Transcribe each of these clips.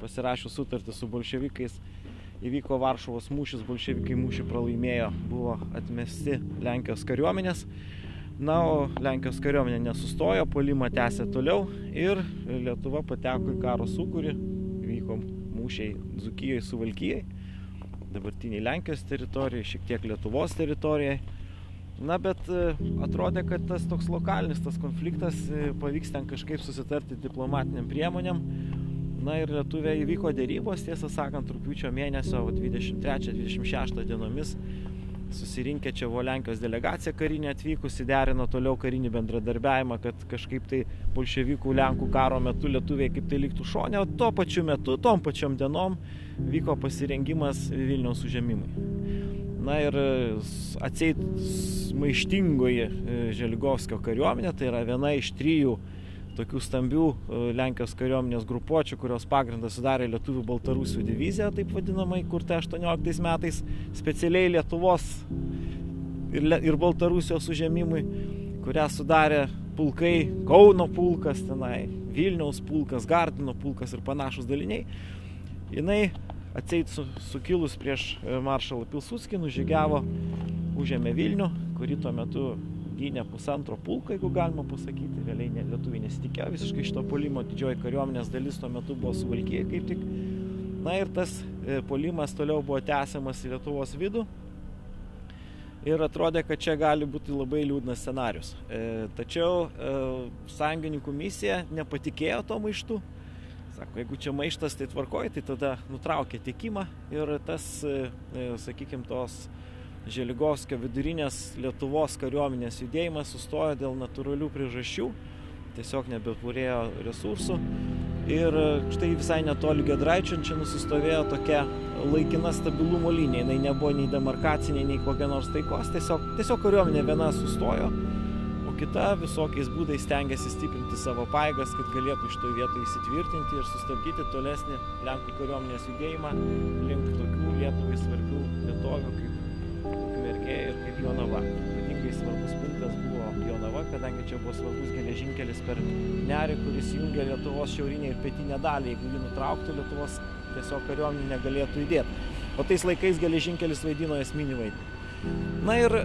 pasirašius sutartį su bolševikais, įvyko Varšuvos mūšis, bolševikai mūšį pralaimėjo, buvo atmesti Lenkijos kariuomenės. Na, o Lenkijos kariuomenė nesustojo, puolimą tęsė toliau ir Lietuva pateko į karo sūkurį, vyko mūšiai Dzūkijai, Suvalkijai, dabartiniai Lenkijos teritorijai, šiek tiek Lietuvos teritorijai. Na, bet atrodė, kad tas toks lokalinis tas konfliktas pavyks ten kažkaip susitarti diplomatiniam priemonėm. Na ir lietuviai įvyko dėrybos, tiesą sakant, rugpjūčio mėnesio 23-26 dienomis susirinkę čia buvo Lenkijos delegacija karinė atvykusi, derino toliau karinį bendradarbiavimą, kad kažkaip tai bolševikų Lenkų karo metu lietuviai kaip tai liktų šone, o tuo pačiu metu, tom pačiom dienom vyko pasirengimas Vilniaus užėmimui. Na ir atseit maištingoji Želigovskio kariuomenė, tai yra viena iš 3 tokių stambių Lenkijos kariuomenės grupuočių, kurios pagrindą sudarė Lietuvių Baltarusių divizija, taip vadinamai, kurta 18 metais, specialiai Lietuvos ir Baltarusijos užėmimui, kurią sudarė pulkai, Kauno pulkas, tenai, Vilniaus pulkas, Gardino pulkas ir panašus daliniai. Jinai atseit sukilus prieš maršalą Pilsudskį nužygiavo, užėmė Vilnių, kurį tuo metu gynė 1,5 pulko, jeigu galima pasakyti. Realiai lietuviai nesitikėjo visiškai šito puolimo, didžioji kariuomenės dalis tuo metu buvo Suvalkijai kaip tik. Na ir tas puolimas toliau buvo tęsiamas į Lietuvos vidų. Ir atrodė, kad čia gali būti labai liūdnas scenarius. Tačiau sąjungininkų misija nepatikėjo to maištu. Sako, jeigu čia maištas, tai tvarkoj, tai tada nutraukė tiekimą ir tas, sakykime, tos Želigovskio vidurinės Lietuvos kariuomenės judėjimas sustojo dėl natūralių priežasčių, tiesiog nebeturėjo resursų. Ir štai visai netoli Giedraičio čia nusistovėjo tokia laikina stabilumo linija, jinai nebuvo nei demarkacinė, nei kokia nors taikos, tiesiog kariuomenė viena sustojo, o kita visokiais būdais stengiasi stiprinti savo pajėgas, kad galėtų iš to vietoje įsitvirtinti ir sustabdyti tolesnį Lenkų kariuomenės judėjimą link tokių Lietuvai svarbių vietovių kaip Ukmergė ir kaip Jonava. Ypatingai svarbus punktas buvo Jonava, kadangi čia buvo svarbus geležinkelis per Nerį, kuris jungia Lietuvos šiaurinę ir pietinę dalį. Jeigu jį nutrauktų, Lietuvos tiesiog kariuomenė negalėtų judėti. O tais laikais geležinkelis vaidino esminį vaidmenį. Na ir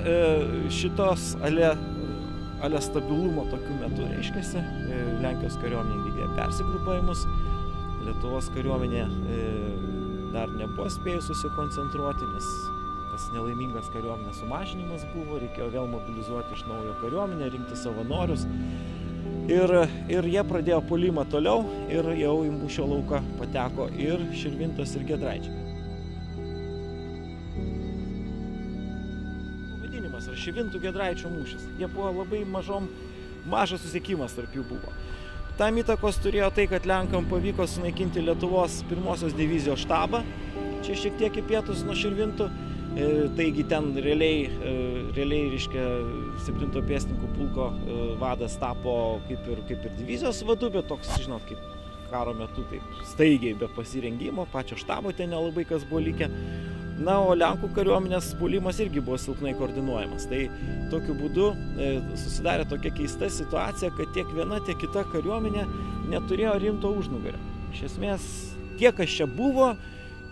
šitos ale stabilumo tokiu metu, reiškiasi, Lenkijos kariuomenė vykdė persigrupavimus. Lietuvos kariuomenė dar nebuvo spėjus susikoncentruoti, nes tas nelaimingas kariuomenės sumažinimas buvo, reikėjo vėl mobilizuoti iš naujo kariuomenę, rinkti savanorius. Ir jie pradėjo puolimą toliau ir jau į mūšio lauką pateko ir Širvintos ir Giedraičiai. Pavadinimas yra Širvintų Giedraičių mūšis. Jie buvo labai mažas susiekimas tarp jų buvo. Tam įtakos turėjo tai, kad Lenkam pavyko sunaikinti Lietuvos 1-osios divizijos štabą, čia šiek tiek į pietus nuo Širvintų. Taigi ten realiai reiškia 7 pėstininkų pulko vadas tapo kaip ir divizijos vadu, bet toks, žinot, kaip karo metu taip staigiai be pasirengimo, pačio štabo ten nelabai kas buvo likę. Na, o Lenkų kariuomenės puolimas irgi buvo silpnai koordinuojamas. Tai tokiu būdu susidarė tokia keista situacija, kad tiek viena, tiek kita kariuomenė neturėjo rimto užnugario. Iš esmės, tie, kas čia buvo,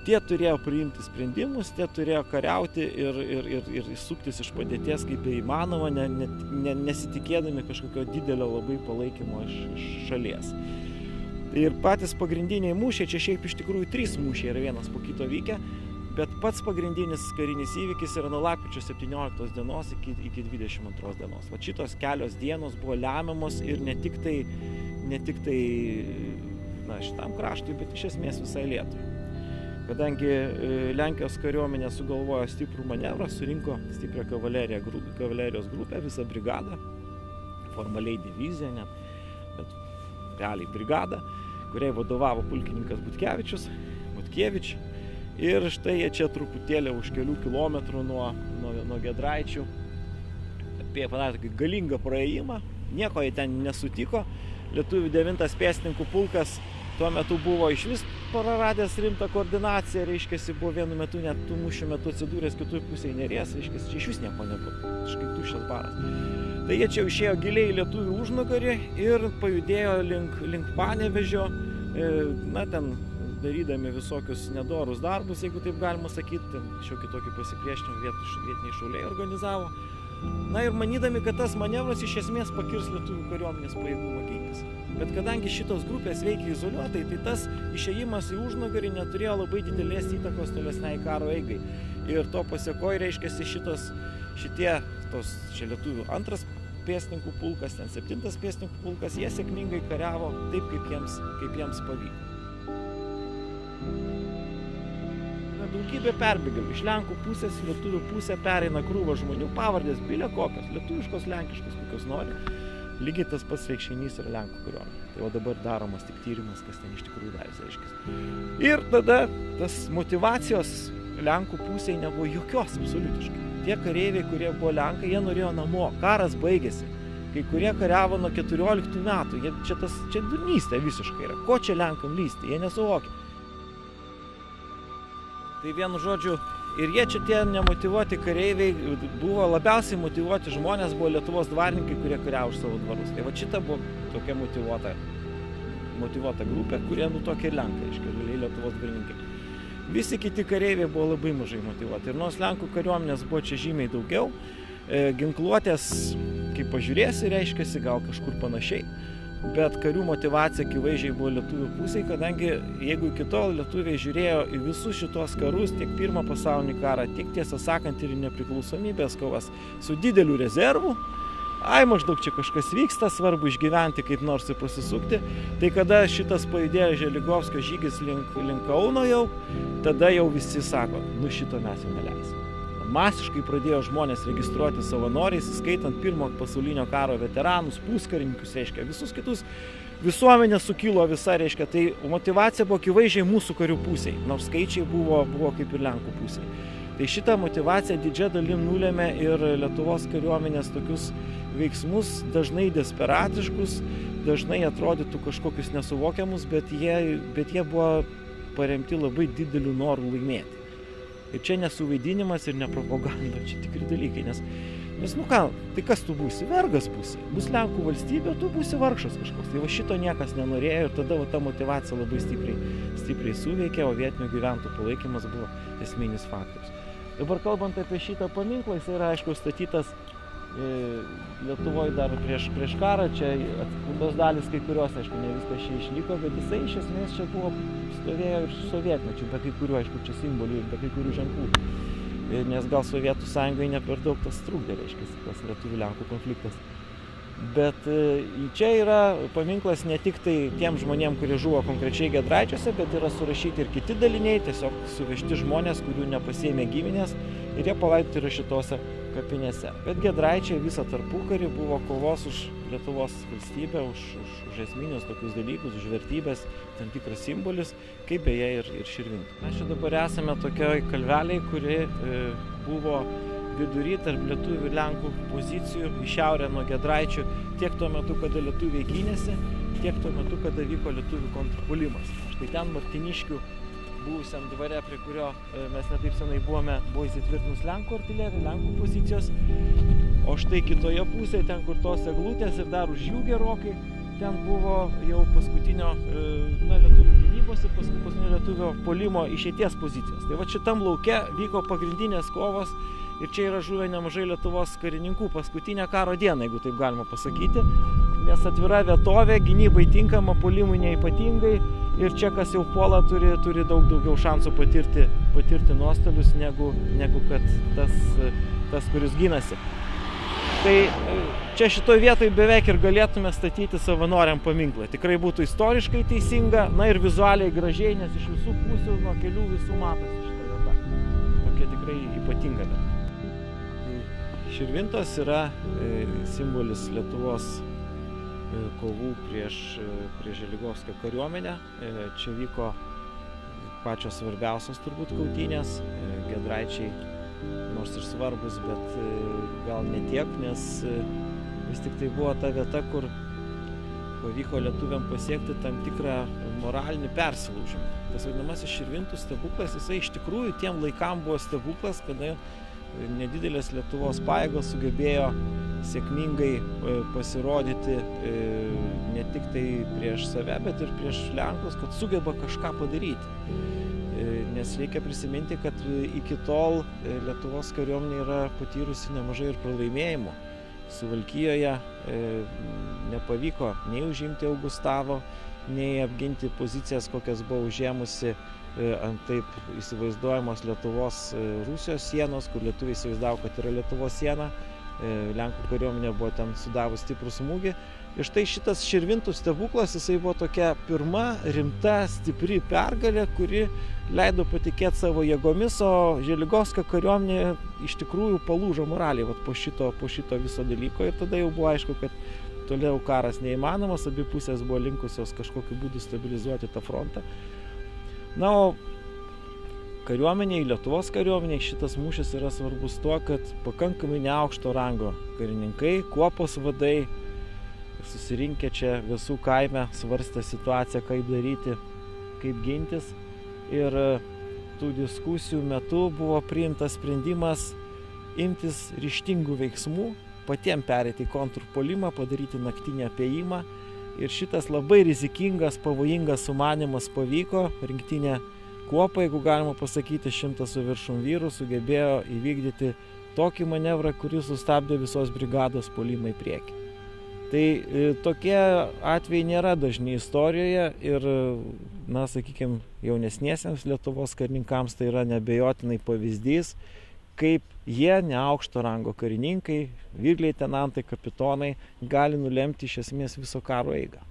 tie turėjo priimti sprendimus, tie turėjo kariauti ir suktis iš padėties kaip įmanoma, nesitikėdami kažkokio didelio labai palaikymo iš šalies. Ir patys pagrindiniai mūšiai, čia šiaip iš tikrųjų 3 mūšiai yra vienas po kito vykę, bet pats pagrindinis karinis įvykis yra nuo lapkričio 17 dienos iki 22 dienos. Va šitos kelios dienos buvo lemiamos ir ne tik tai šitam kraštui, bet iš esmės visai Lietuvai. Kadangi Lenkijos kariuomenė sugalvojo stiprų manevrą, surinko stiprią kavalerijos grupę, visą brigadą, formaliai diviziją, bet realiai brigadą, kuriai vadovavo pulkininkas Butkevič. Ir štai jie čia truputėlį už kelių kilometrų nuo Giedraičių padarė tokį galingą praėjimą, nieko jie ten nesutiko. Lietuvių 9 pėstininkų pulkas tuo metu buvo išvis praradęs rimtą koordinaciją, reiškiasi, buvo vienu metu net tų mūšių metu atsidūręs kitur pusėje Neries, reiškiasi, čia iš vis nieko nebuvo, kažkaip tuščias baras. Tai jie čia išėjo giliai lietuvių užnugarį ir pajudėjo link Panevėžio, ten darydami visokius nedorus darbus, jeigu taip galima sakyti, šiokį tokį pasipriešinimą vietiniai šauliai organizavo. Na ir manydami, kad tas manevras iš esmės pakirs lietuvių kariuomenės pajėgumą gintis. Bet kadangi šitos grupės veikia izoliuotai, tai tas išėjimas į užnugarį neturėjo labai didelės įtakos tolesniai karo eigai. Ir to pasiekoje reiškiasi čia lietuvių antras pėstininkų pulkas, ten 7 pėstininkų pulkas, jie sėkmingai kariavo taip, kaip jiems pavyko. Daugybė perbėgėlių. Iš Lenkų pusės į lietuvių pusę pereina krūva žmonių, pavardės bilė kokios, lietuviškos, lenkiškos, kokios nori. Lygiai tas pats reikšinys yra Lenkų kariuomenė. Tai o dabar daromas tik tyrimas, kas ten iš tikrųjų darėsi, reiškiasi. Ir tada tas motyvacijos Lenkų pusėje nebuvo jokios absoliutiškai. Tie kareiviai, kurie buvo Lenkai, jie norėjo namo. Karas baigėsi. Kai kurie kariavo nuo 14 metų. Čia durnystė visiškai yra. Ko čia Lenkam lysti? Jie nesuvokia. Tai vienu žodžiu, ir jie čia tie nemotyvuoti kareiviai, buvo labiausiai motyvuoti žmonės, buvo Lietuvos dvarininkai, kurie kariavo už savo dvarus. Tai va šita buvo tokia motyvuota grupė, kurie tokie Lenkai, reiškia, Lietuvos dvarininkai. Visi kiti kareiviai buvo labai mažai motyvuoti. Ir nors Lenkų kariuomenės buvo čia žymiai daugiau, ginkluotės, kaip pažiūrėsi, reiškiasi gal kažkur panašiai, bet karių motyvacija akivaizdžiai buvo lietuvių pusėje, kadangi jeigu iki tol lietuviai žiūrėjo į visus šitos karus, tiek Pirmą pasaulinį karą, tiek tiesą sakant ir nepriklausomybės kovas su dideliu rezervu, maždaug čia kažkas vyksta, svarbu išgyventi, kaip nors ir pasisukti. Tai kada šitas pajudėjo Želigovskio žygis link Kauno jau, tada jau visi sako, šito mes jau neleisim. Masiškai pradėjo žmonės registruoti savanoriais, įskaitant Pirmo pasaulinio karo veteranus, puskarininkus, reiškia, visus kitus. Visuomenė sukilo visa, reiškia, tai motyvacija buvo akivaizdžiai mūsų karių pusėje, nors skaičiai buvo kaip ir Lenkų pusėje. Tai šitą motyvaciją didžia dalim nulėmė ir Lietuvos kariuomenės tokius veiksmus, dažnai desperatiškus, dažnai atrodytų kažkokius nesuvokiamus, bet jie buvo paremti labai dideliu noru laimėti. Ir čia nesuvaidinimas ir ne propaganda, čia tikri dalykai, nes tai kas tu būsi? Vergas būsi. Bus Lenkų valstybė, tu būsi vargšas kažkoks. Tai va šito niekas nenorėjo ir tada ta motyvacija labai stipriai suveikė, o vietinių gyventojų palaikymas buvo esminis faktorius. Dabar kalbant apie šitą paminklą, jis yra aišku statytas Lietuvoje dar prieš karą, čia atskirtos dalis kai kurios, aišku, ne viskas čia išliko, bet jisai iš esmės čia stovėjo ir sovietmečių, be kai kurių, aišku, čia simbolių ir be kai kurių ženklų. Nes gal Sovietų sąjungoje ne per daug tas trukdė, reiškia, tas Lietuvių-Lenkų konfliktas. Bet čia yra paminklas ne tik tai tiem žmonėm, kurie žuvo konkrečiai Giedraičiuose, bet yra surašyti ir kiti daliniai, tiesiog suvežti žmonės, kurių nepasiėmė giminės ir jie palaidoti yra šitose kapinėse. Bet Giedraičiai visą tarpukarį buvo kovos už Lietuvos valstybę, už esminius tokius dalykus, už vertybės, tam tikras simbolis, kaip beje ir Širvintų. Mes čia dabar esame tokioj kalvelėj, kuri buvo vidury tarp lietuvių ir Lenkų pozicijų į šiaurę nuo Giedraičių, tiek tuo metu, kada lietuviai gynėsi, tiek tuo metu, kada vyko lietuvių kontrpuolimas. Štai ten Martiniškių buvusiam dvare, prie kurio mes netaip senai buvo įsitvirtinus Lenkų artilerija, Lenkų pozicijos. O štai kitoje pusėje, ten kur tos eglutės ir dar už jų gerokai, ten buvo jau paskutinio lietuvių gynybos ir paskutinio lietuvio puolimo išeities pozicijos. Tai va šitam lauke vyko pagrindinės kovos ir čia yra žuvę nemažai Lietuvos karininkų paskutinę karo dieną, jeigu taip galima pasakyti, nes atvira vietovė, gynybai tinkama, puolimui neypatingai ir čia kas jau puola turi daug daugiau šansų patirti nuostolius negu kad tas kuris gynasi. Tai čia šitoj vietoj beveik ir galėtume statyti savanoriam paminklą. Tikrai būtų istoriškai teisinga, na ir vizualiai gražiai, nes iš visų pusių nuo kelių visų matosi šitą vietą. Tokia tikrai ypatinga vieta. Širvintos yra simbolis Lietuvos kovų prieš Želigovskio kariuomenę. Čia vyko pačios svarbiausios turbūt kautynės. Giedraičiai nors ir svarbus, bet gal ne tiek, nes vis tik tai buvo ta vieta, kur pavyko lietuviam pasiekti tam tikrą moralinį persilaužimą. Tas vadinamasis Širvintų stebuklas, jisai iš tikrųjų tiem laikam buvo stebuklas, kada nedidelės Lietuvos pajėgos sugebėjo sėkmingai pasirodyti ne tik tai prieš save, bet ir prieš Lenkus, kad sugeba kažką padaryti. Nes reikia prisiminti, kad iki tol Lietuvos kariuomenė yra patyrusi nemažai ir pralaimėjimų. Suvalkijoje nepavyko nei užimti Augustavo, nei apginti pozicijas, kokias buvo užėmusi ant taip įsivaizduojamos Lietuvos-Rusijos sienos, kur lietuviai įsivaizdavo, kad yra Lietuvos siena. Lenkų kariuomenė buvo ten sudavus stiprų smūgį. Ir štai šitas Širvintų stebuklas, jisai buvo tokia pirma rimta, stipri pergalė, kuri leido patikėti savo jėgomis, o Želigovskio kariuomenė iš tikrųjų palūžo moraliai po šito viso dalyko. Ir tada jau buvo aišku, kad toliau karas neįmanomas, abi pusės buvo linkusios kažkokiu būdu stabilizuoti tą frontą. Na, o kariuomeniai, Lietuvos kariuomeniai šitas mūšis yra svarbus tuo, kad pakankamai neaukšto rango karininkai, kuopos vadai, susirinkę čia visų kaime, svarstė situaciją, kaip daryti, kaip gintis. Ir tų diskusijų metu buvo priimtas sprendimas imtis ryžtingų veiksmų, patiems pereiti į kontrpuolimą, padaryti naktinį apėjimą. Ir šitas labai rizikingas, pavojingas sumanymas pavyko. Rinktinė kuopa, jeigu galima pasakyti, 100 su viršum vyrų sugebėjo įvykdyti tokį manevrą, kuris sustabdė visos brigados puolimą į priekį. Tai tokie atvejai nėra dažni istorijoje ir, na, sakykime, jaunesniesiems Lietuvos karininkams tai yra neabejotinai pavyzdys, kaip jie, neaukšto rango karininkai, vyr leitenantai, kapitonai, gali nulemti iš esmės viso karo eigą.